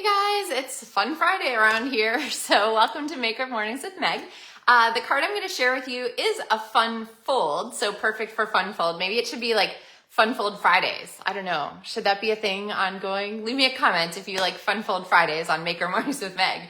Hey guys, it's Fun Friday around here, so welcome to Maker Mornings with Meg. The card I'm going to share with you is a fun fold, so perfect for fun fold. Maybe it should be like Fun Fold Fridays. I don't know. Should that be a thing ongoing? Leave me a comment if you like Fun Fold Fridays on Maker Mornings with Meg.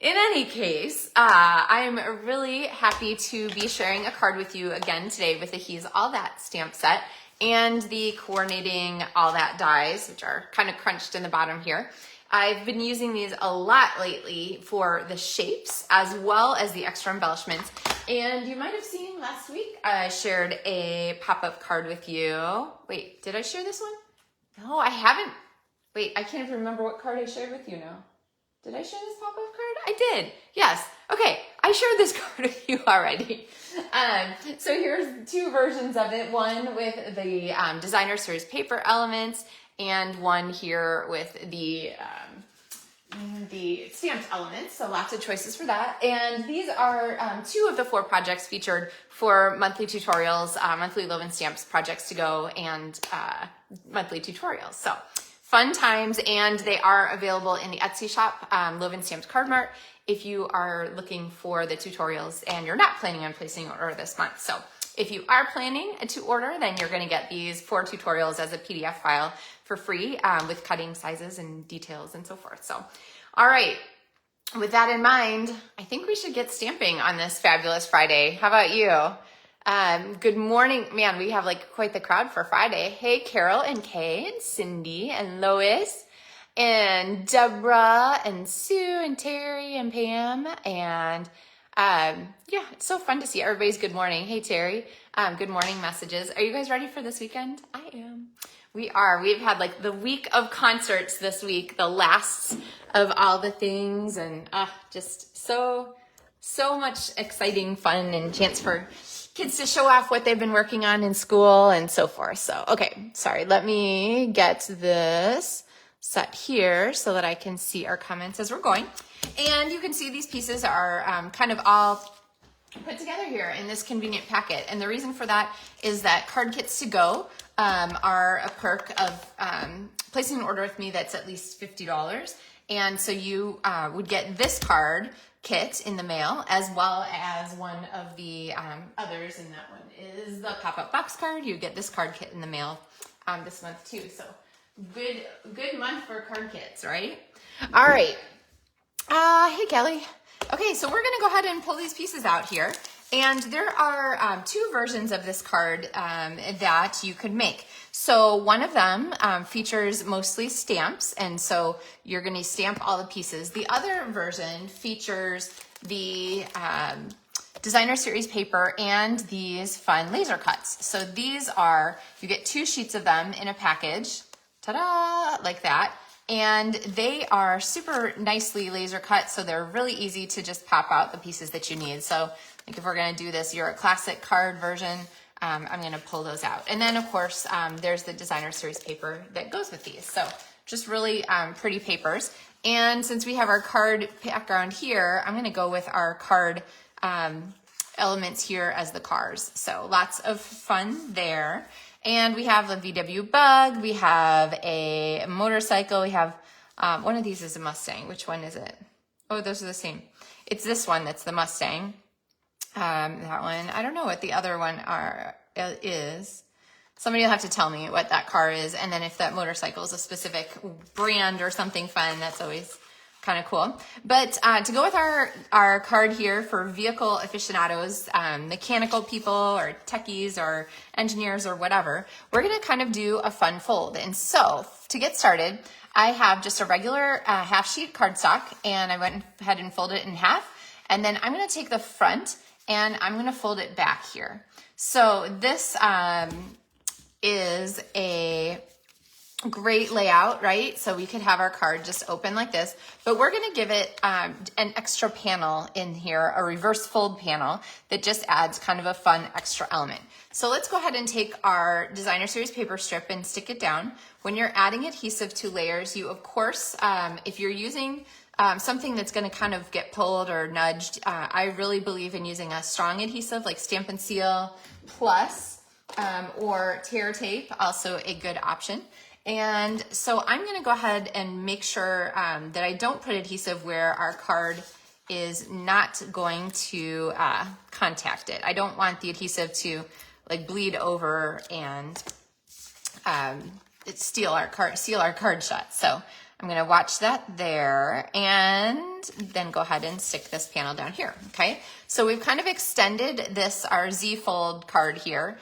In any case, I'm really happy to be sharing a card with you again today with the He's All That stamp set and the coordinating all that dies, which are kind of crunched in the bottom here. I've been using these a lot lately for the shapes as well as the extra embellishments. And you might have seen last week, I shared a pop-up card with you. Wait, did I share this one? No, I haven't. Wait, I can't even remember what card I shared with you now. Did I share this pop-up card? I did. Yes. Okay. I shared this card with you already. So here's two versions of it. One with the designer series paper elements and one here with the stamped elements. So lots of choices for that. And these are two of the 4 projects featured for monthly tutorials, monthly LovenStamps projects to go and monthly tutorials. So fun times, and they are available in the Etsy shop, LovenStamps Card Mart, if you are looking for the tutorials and you're not planning on placing an order this month. So if you are planning to order, then you're going to get these 4 tutorials as a PDF file for free with cutting sizes and details and so forth. So, all right, with that in mind, I think we should get stamping on this fabulous Friday. How about you? Good morning. Man, we have like quite the crowd for Friday. Hey, Carol and Kay and Cindy and Lois and Deborah and Sue and Terry and Pam. And yeah, it's so fun to see everybody's good morning. Hey, Terry, good morning messages. Are you guys ready for this weekend? I am. We are. We've had like the week of concerts this week, the last of all the things, and just so much exciting fun and chance for kids to show off what they've been working on in school and so forth. So, okay, sorry, let me get this set here so that I can see our comments as we're going. And you can see these pieces are kind of all put together here in this convenient packet. And the reason for that is that card kits to go are a perk of placing an order with me that's at least $50. And so you would get this card kit in the mail, as well as one of the others, and that one is the pop-up box card. You get this card kit in the mail this month too. So good month for card kits, right? All right. Hey, Kelly. Okay, so we're gonna go ahead and pull these pieces out here. And there are 2 versions of this card that you could make. So one of them features mostly stamps, and so you're going to stamp all the pieces. The other version features the designer series paper and these fun laser cuts. So these are, you get 2 sheets of them in a package, ta-da, like that. And they are super nicely laser cut, so they're really easy to just pop out the pieces that you need. So like if we're gonna do this, your classic card version, I'm gonna pull those out. And then of course, there's the designer series paper that goes with these. So just really pretty papers. And since we have our card background here, I'm gonna go with our card elements here as the cars. So lots of fun there. And we have a VW Bug, we have a motorcycle, we have, one of these is a Mustang. Which one is it? Oh, those are the same. It's this one that's the Mustang. That one, I don't know what the other one is. Somebody will have to tell me what that car is. And then if that motorcycle is a specific brand or something fun, that's always kind of cool. But to go with our card here for vehicle aficionados, mechanical people or techies or engineers or whatever, we're going to kind of do a fun fold. And so to get started, I have just a regular half sheet cardstock, and I went ahead and folded it in half. And then I'm going to take the front and I'm going to fold it back here. So this is a great layout, right? So we could have our card just open like this, but we're going to give it an extra panel in here, a reverse fold panel that just adds kind of a fun extra element. So let's go ahead and take our designer series paper strip and stick it down. When you're adding adhesive to layers, you of course, if you're using something that's going to kind of get pulled or nudged, I really believe in using a strong adhesive like Stampin' Seal Plus or tear tape, also a good option. And so I'm gonna go ahead and make sure that I don't put adhesive where our card is not going to contact it. I don't want the adhesive to like bleed over and seal our card shut. So I'm gonna watch that there and then go ahead and stick this panel down here, okay? So we've kind of extended this, our Z fold card here.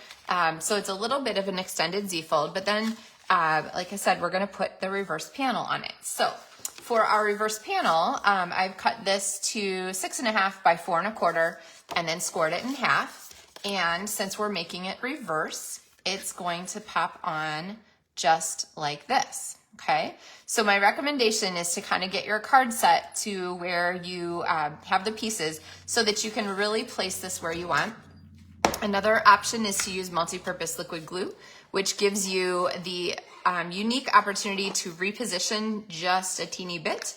So it's a little bit of an extended Z fold, but then like I said, we're gonna put the reverse panel on it. So for our reverse panel, I've cut this to 6.5 by 4 1/4 and then scored it in half. And since we're making it reverse, it's going to pop on just like this, okay? So my recommendation is to kind of get your card set to where you have the pieces so that you can really place this where you want. Another option is to use multi-purpose liquid glue, which gives you the unique opportunity to reposition just a teeny bit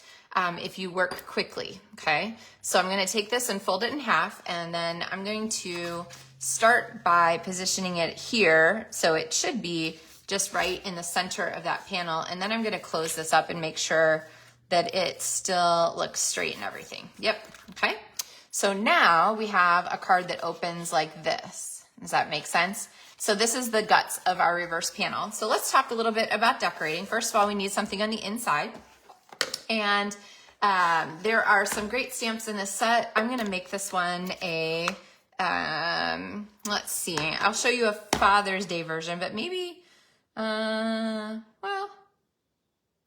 if you work quickly, okay? So I'm gonna take this and fold it in half, and then I'm going to start by positioning it here, so it should be just right in the center of that panel, and then I'm gonna close this up and make sure that it still looks straight and everything. Yep, okay? So now we have a card that opens like this. Does that make sense? So this is the guts of our reverse panel. So let's talk a little bit about decorating. First of all, we need something on the inside. And there are some great stamps in this set. I'm gonna make this one a, let's see, I'll show you a Father's Day version, but maybe, well,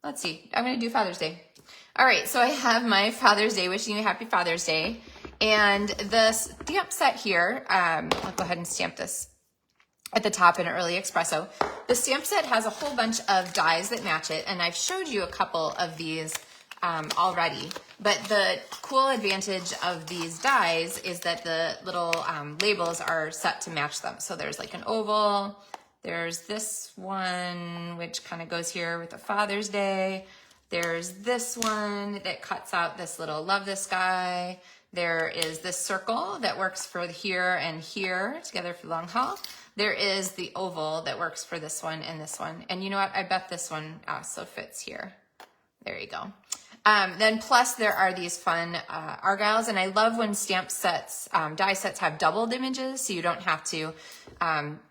let's see, I'm gonna do Father's Day. All right, so I have my Father's Day, wishing you a happy Father's Day. And the stamp set here, I'll go ahead and stamp this at the top in Early Espresso. The stamp set has a whole bunch of dies that match it, and I've showed you a couple of these already. But the cool advantage of these dies is that the little labels are set to match them. So there's like an oval, there's this one, which kind of goes here with the Father's Day. There's this one that cuts out this little love this guy. There is this circle that works for here and here together for the long haul. There is the oval that works for this one and this one. And you know what? I bet this one also fits here. There you go. Then plus there are these fun argyles, and I love when stamp sets, die sets have doubled images, so you don't have to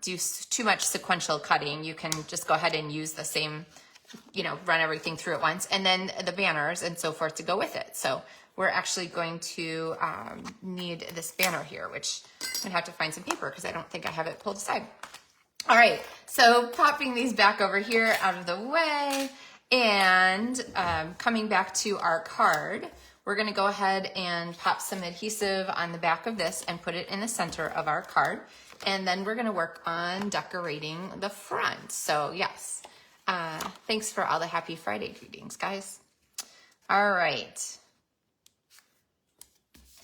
do too much sequential cutting. You can just go ahead and use the same, you know, run everything through at once, and then the banners and so forth to go with it. So we're actually going to need this banner here, which I'm gonna have to find some paper because I don't think I have it pulled aside. All right, so popping these back over here out of the way, and coming back to our card, we're gonna go ahead and pop some adhesive on the back of this and put it in the center of our card. And then we're gonna work on decorating the front. So yes, thanks for all the happy Friday greetings, guys. All right.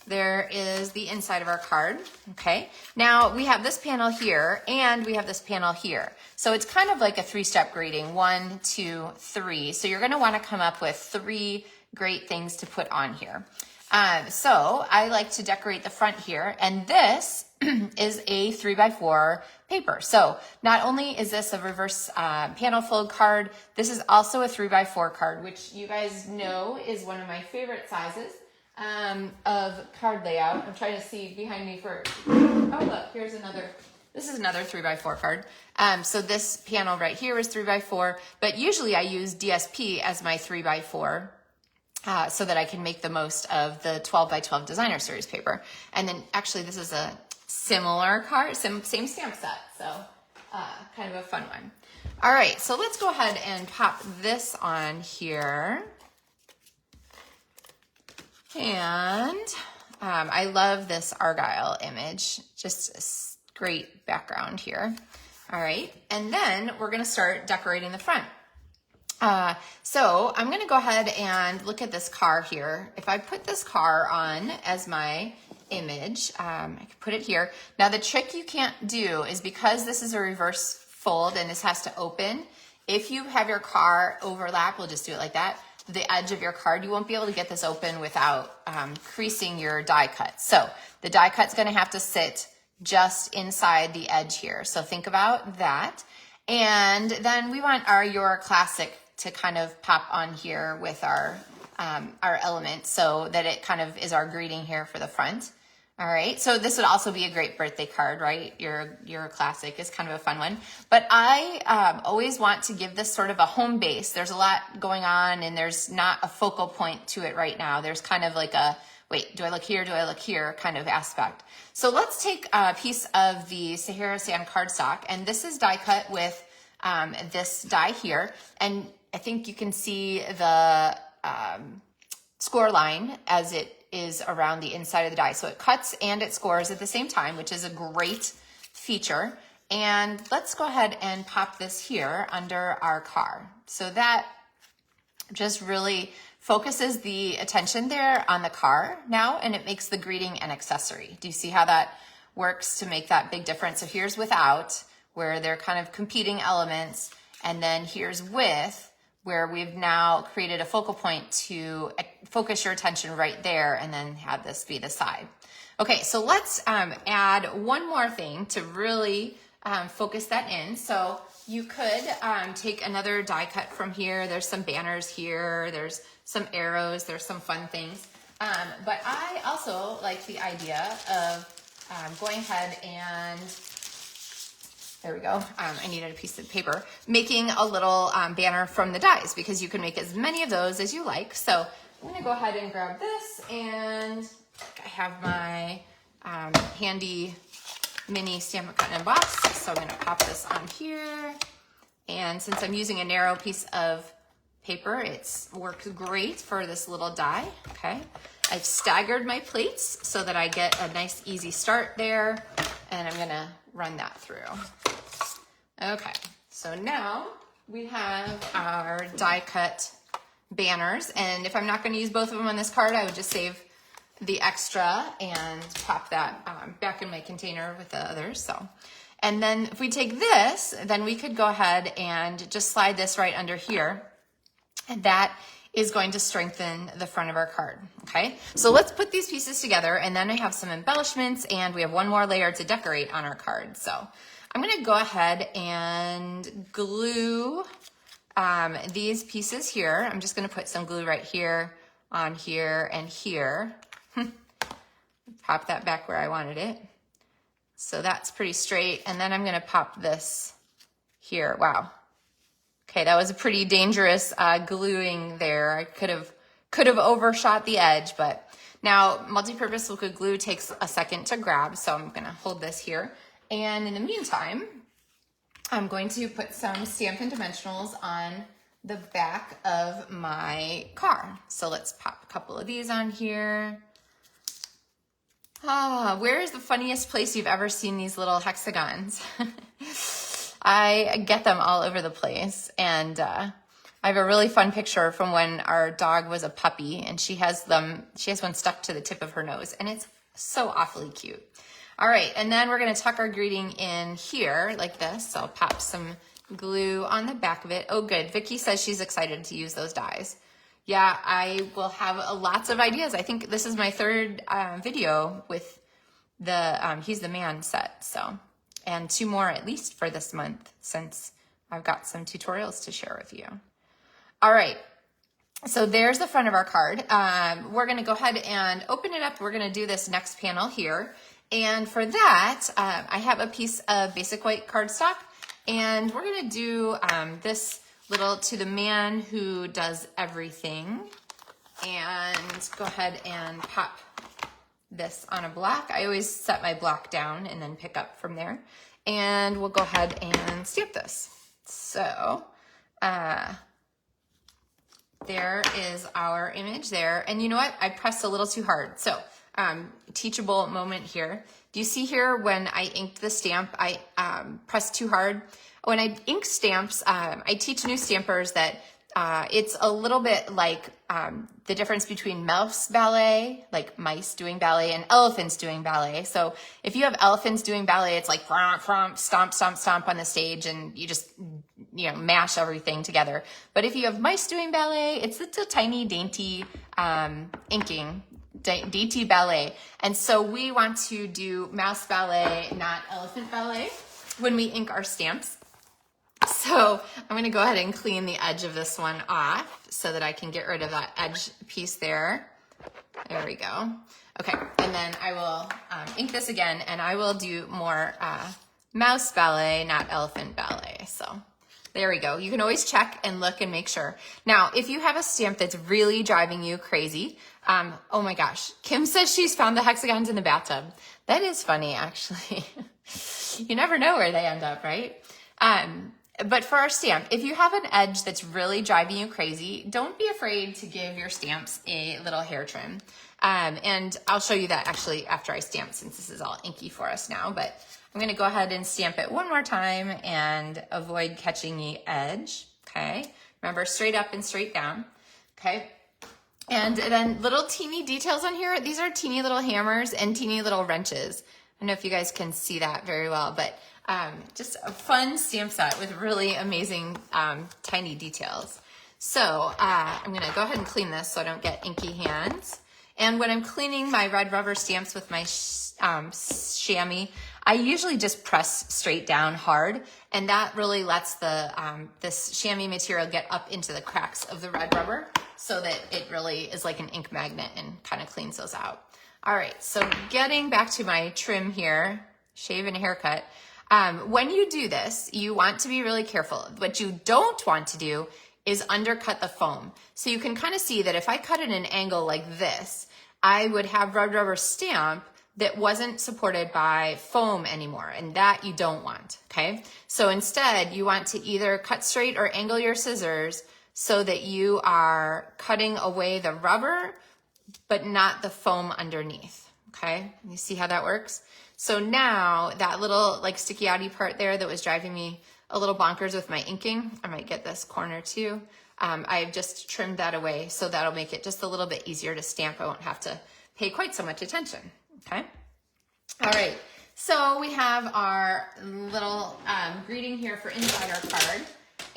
There is the inside of our card, okay? Now we have this panel here and we have this panel here. So it's kind of like a 3-step grading, 1, 2, 3. So you're gonna wanna come up with 3 great things to put on here. So I like to decorate the front here, and this is a 3x4 paper. So not only is this a reverse panel fold card, this is also a 3x4 card, which you guys know is one of my favorite sizes of card layout. I'm trying to see behind me for, oh look, here's another, this is another 3x4 card. So this panel right here is 3x4, but usually I use DSP as my 3x4 so that I can make the most of the 12x12 designer series paper. And then actually this is a similar card, same stamp set, so kind of a fun one. All right, so let's go ahead and pop this on here. And I love this argyle image, just a great background here. All right, and then we're gonna start decorating the front. So I'm gonna go ahead and look at this car here. If I put this car on as my image, I can put it here. Now the trick you can't do is, because this is a reverse fold and this has to open, if you have your car overlap, we'll just do it like that, the edge of your card, you won't be able to get this open without creasing your die cut. So the die cut's gonna have to sit just inside the edge here. So think about that. And then we want our Your Classic to kind of pop on here with our element so that it kind of is our greeting here for the front. All right, so this would also be a great birthday card, right? Your Classic is kind of a fun one. But I always want to give this sort of a home base. There's a lot going on and there's not a focal point to it right now. There's kind of like a, wait, do I look here, do I look here kind of aspect. So let's take a piece of the Sahara Sand cardstock, and this is die cut with this die here. And I think you can see the score line as it is around the inside of the die. So it cuts and it scores at the same time, which is a great feature. And let's go ahead and pop this here under our car. So that just really focuses the attention there on the car now, and it makes the greeting an accessory. Do you see how that works to make that big difference? So here's without, where they're kind of competing elements, and then here's with, where we've now created a focal point to focus your attention right there and then have this be the side. Okay, so let's add one more thing to really focus that in. So you could take another die cut from here. There's some banners here. There's some arrows. There's some fun things. But I also like the idea of going ahead and there we go. I needed a piece of paper. Making a little banner from the dies, because you can make as many of those as you like. So I'm gonna go ahead and grab this, and I have my handy mini Stampin' Up cut and emboss. So I'm gonna pop this on here. And since I'm using a narrow piece of paper, it works great for this little die, okay? I've staggered my plates so that I get a nice easy start there, and I'm gonna run that through. Okay, so now we have our die cut banners, and if I'm not gonna use both of them on this card, I would just save the extra and pop that back in my container with the others. So, and then if we take this, then we could go ahead and just slide this right under here, and that is going to strengthen the front of our card, okay? So let's put these pieces together, and then I have some embellishments, and we have one more layer to decorate on our card. So I'm gonna go ahead and glue these pieces here. I'm just gonna put some glue right here, on here, and here. Pop that back where I wanted it. So that's pretty straight, and then I'm gonna pop this here. Wow. Okay, that was a pretty dangerous gluing there. I could have overshot the edge, but now multi-purpose liquid glue takes a second to grab, so I'm gonna hold this here. And in the meantime, I'm going to put some Stampin' Dimensionals on the back of my car. So let's pop a couple of these on here. Where is the funniest place you've ever seen these little hexagons? I get them all over the place, and I have a really fun picture from when our dog was a puppy, and she has one stuck to the tip of her nose, and it's so awfully cute. All right, and then we're gonna tuck our greeting in here like this. So I'll pop some glue on the back of it. Oh good, Vicky says she's excited to use those dies. Yeah, I will have lots of ideas. I think this is my third video with the He's the Man set, so. And 2 more at least for this month, since I've got some tutorials to share with you. All right, so there's the front of our card. We're gonna go ahead and open it up. We're gonna do this next panel here. And for that, I have a piece of basic white cardstock, and we're gonna do this little To the Man Who Does Everything. And go ahead and pop this on a block. I always set my block down and then pick up from there. And we'll go ahead and stamp this. So there is our image there. And you know what? I pressed a little too hard. So teachable moment here. Do you see here when I inked the stamp, I pressed too hard? When I ink stamps, I teach new stampers that it's a little bit like the difference between mouse ballet, like mice doing ballet, and elephants doing ballet. So if you have elephants doing ballet, it's like stomp, stomp, stomp on the stage, and you just mash everything together. But if you have mice doing ballet, it's a tiny, dainty inking, dainty ballet. And so we want to do mouse ballet, not elephant ballet, when we ink our stamps. So I'm gonna go ahead and clean the edge of this one off so that I can get rid of that edge piece there. There we go. Okay, and then I will ink this again, and I will do more mouse ballet, not elephant ballet. So there we go. You can always check and look and make sure. Now, if you have a stamp that's really driving you crazy, oh my gosh, Kim says she's found the hexagons in the bathtub. That is funny, actually. You never know where they end up, right? But for our stamp, if you have an edge that's really driving you crazy, don't be afraid to give your stamps a little hair trim. And I'll show you that actually after I stamp, since this is all inky for us now, but I'm gonna go ahead and stamp it one more time and avoid catching the edge, okay? Remember, straight up and straight down, okay? And then little teeny details on here. These are teeny little hammers and teeny little wrenches. I don't know if you guys can see that very well, but just a fun stamp set with really amazing tiny details. So I'm gonna go ahead and clean this so I don't get inky hands. And when I'm cleaning my red rubber stamps with my chamois, I usually just press straight down hard, and that really lets the this chamois material get up into the cracks of the red rubber so that it really is like an ink magnet and kind of cleans those out. All right, so getting back to my trim here, shave and haircut. When you do this, you want to be really careful. What you don't want to do is undercut the foam. So you can kind of see that if I cut at an angle like this, I would have red rubber stamp that wasn't supported by foam anymore, and that you don't want, okay? So instead, you want to either cut straight or angle your scissors so that you are cutting away the rubber, but not the foam underneath, okay? You see how that works? So now that little like sticky outy part there that was driving me a little bonkers with my inking, I might get this corner too. I've just trimmed that away, so that'll make it just a little bit easier to stamp. I won't have to pay quite so much attention, okay? All right, so we have our little greeting here for inside our card,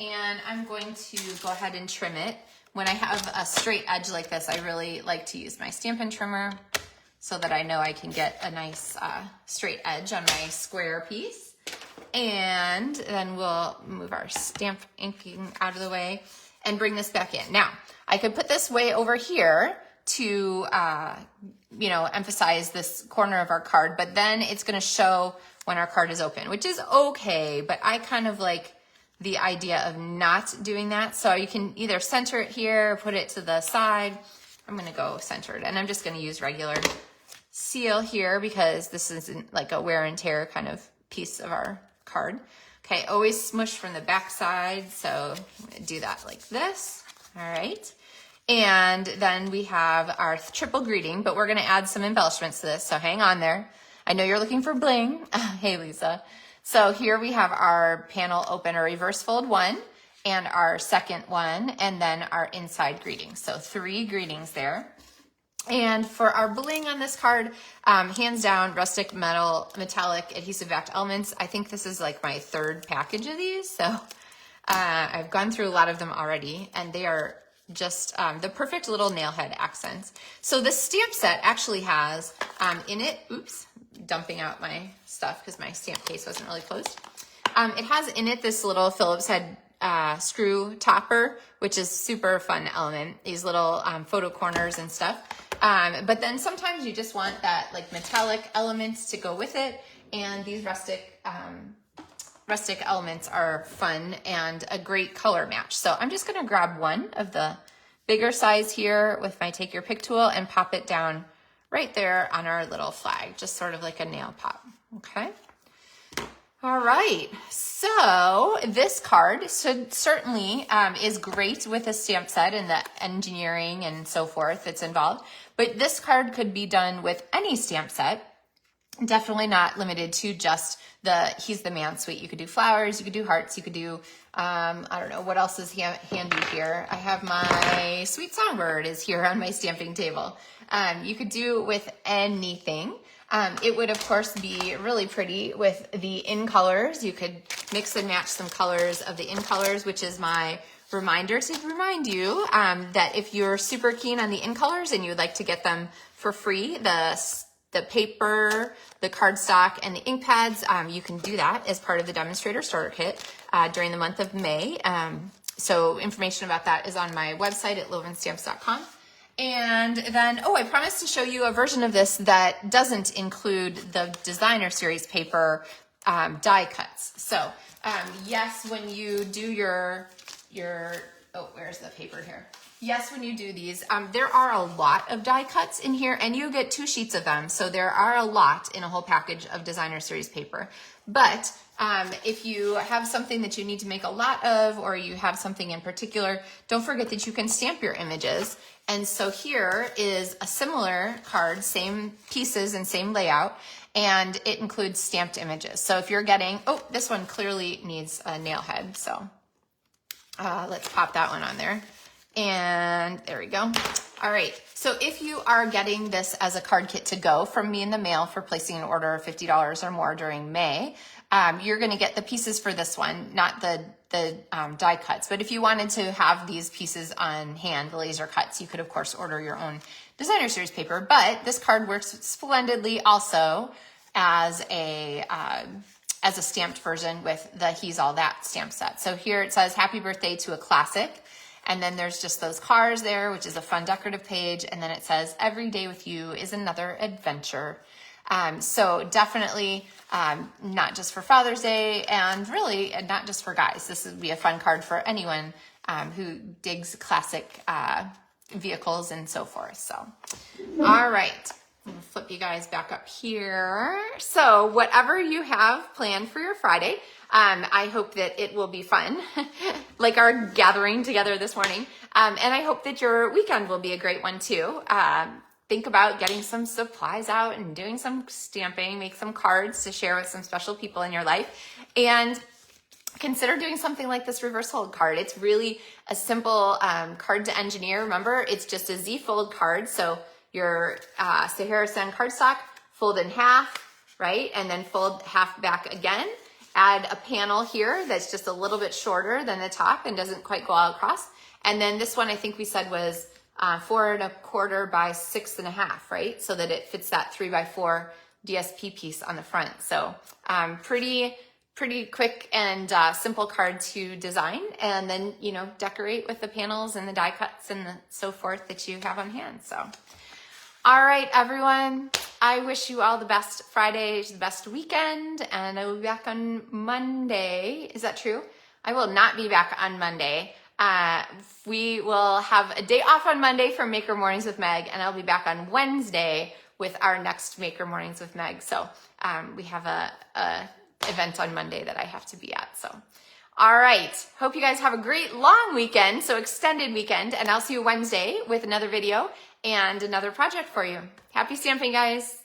and I'm going to go ahead and trim it. When I have a straight edge like this, I really like to use my Stampin' Trimmer so that I know I can get a nice straight edge on my square piece. And then we'll move our stamp inking out of the way and bring this back in. Now, I could put this way over here to, you know, emphasize this corner of our card, but then it's gonna show when our card is open, which is okay, but I kind of like the idea of not doing that. So you can either center it here, put it to the side. I'm gonna go centered, and I'm just gonna use regular seal here because this isn't like a wear and tear kind of piece of our card. Okay, always smush from the back side, so I'm gonna do that like this, all right. And then we have our triple greeting, but we're gonna add some embellishments to this, so hang on there. I know you're looking for bling. Hey, Lisa. So here we have our panel open or reverse fold one, and our second one, and then our inside greeting. So 3 greetings there. And for our bling on this card, hands down, rustic metallic adhesive backed elements. I think this is like my 3rd package of these. So I've gone through a lot of them already, and they are just the perfect little nail head accents. So this stamp set actually has in it, oops, dumping out my stuff because my stamp case wasn't really closed. It has in it this little Phillips head screw topper, which is super fun element, these little photo corners and stuff. But then sometimes you just want that like metallic elements to go with it, and these rustic elements are fun and a great color match. So I'm just gonna grab one of the bigger size here with my Take Your Pick tool and pop it down right there on our little flag, just sort of like a nail pop, okay? All right, so this card should certainly is great with a stamp set and the engineering and so forth that's involved, but this card could be done with any stamp set, definitely not limited to just the He's the Man suite. You could do flowers, you could do hearts, you could do, I don't know, what else is handy here? I have my Sweet Songbird is here on my stamping table. You could do with anything. It would, of course, be really pretty with the in colors. You could mix and match some colors of the in colors, which is my reminder to remind you that if you're super keen on the in colors and you would like to get them for free, the the paper, the cardstock, and the ink pads, you can do that as part of the demonstrator starter kit during the month of May. So information about that is on my website at LovenStamps.com. And then, oh, I promised to show you a version of this that doesn't include the designer series paper die cuts. So yes, when you do your, oh, where's the paper here? Yes, when you do these, there are a lot of die cuts in here, and you get 2 sheets of them. So there are a lot in a whole package of designer series paper. But if you have something that you need to make a lot of, or you have something in particular, don't forget that you can stamp your images. And so here is a similar card, same pieces and same layout, and it includes stamped images. So if you're getting, oh, this one clearly needs a nail head. So let's pop that one on there. And there we go. All right. So if you are getting this as a card kit to go from me in the mail for placing an order of $50 or more during May, you're going to get the pieces for this one, not the die cuts. But if you wanted to have these pieces on hand, the laser cuts, you could of course order your own designer series paper. But this card works splendidly also as a stamped version with the He's All That stamp set. So here it says, "Happy birthday to a classic." And then there's just those cars there, which is a fun decorative page. And then it says, "Every day with you is another adventure." So definitely not just for Father's Day, and really not just for guys. This would be a fun card for anyone who digs classic vehicles and so forth. So, all right. I'm gonna flip you guys back up here. So whatever you have planned for your Friday, I hope that it will be fun, like our gathering together this morning. And I hope that your weekend will be a great one too. Think about getting some supplies out and doing some stamping, make some cards to share with some special people in your life. And consider doing something like this reverse fold card. It's really a simple card to engineer. Remember, it's just a Z fold card. So your Sahara Sand cardstock, fold in half, right? And then fold half back again. Add a panel here that's just a little bit shorter than the top and doesn't quite go all across. And then this one I think we said was 4 1/4 by 6 1/2, right? So that it fits that 3 by 4 DSP piece on the front. So pretty quick and simple card to design, and then, you know, decorate with the panels and the die cuts and so forth that you have on hand. So, all right, everyone. I wish you all the best Friday, the best weekend, and I will be back on Monday. Is that true? I will not be back on Monday. We will have a day off on Monday for Maker Mornings with Meg, and I'll be back on Wednesday with our next Maker Mornings with Meg. So we have a event on Monday that I have to be at. So, all right. Hope you guys have a great long weekend, so extended weekend, and I'll see you Wednesday with another video and another project for you. Happy stamping, guys.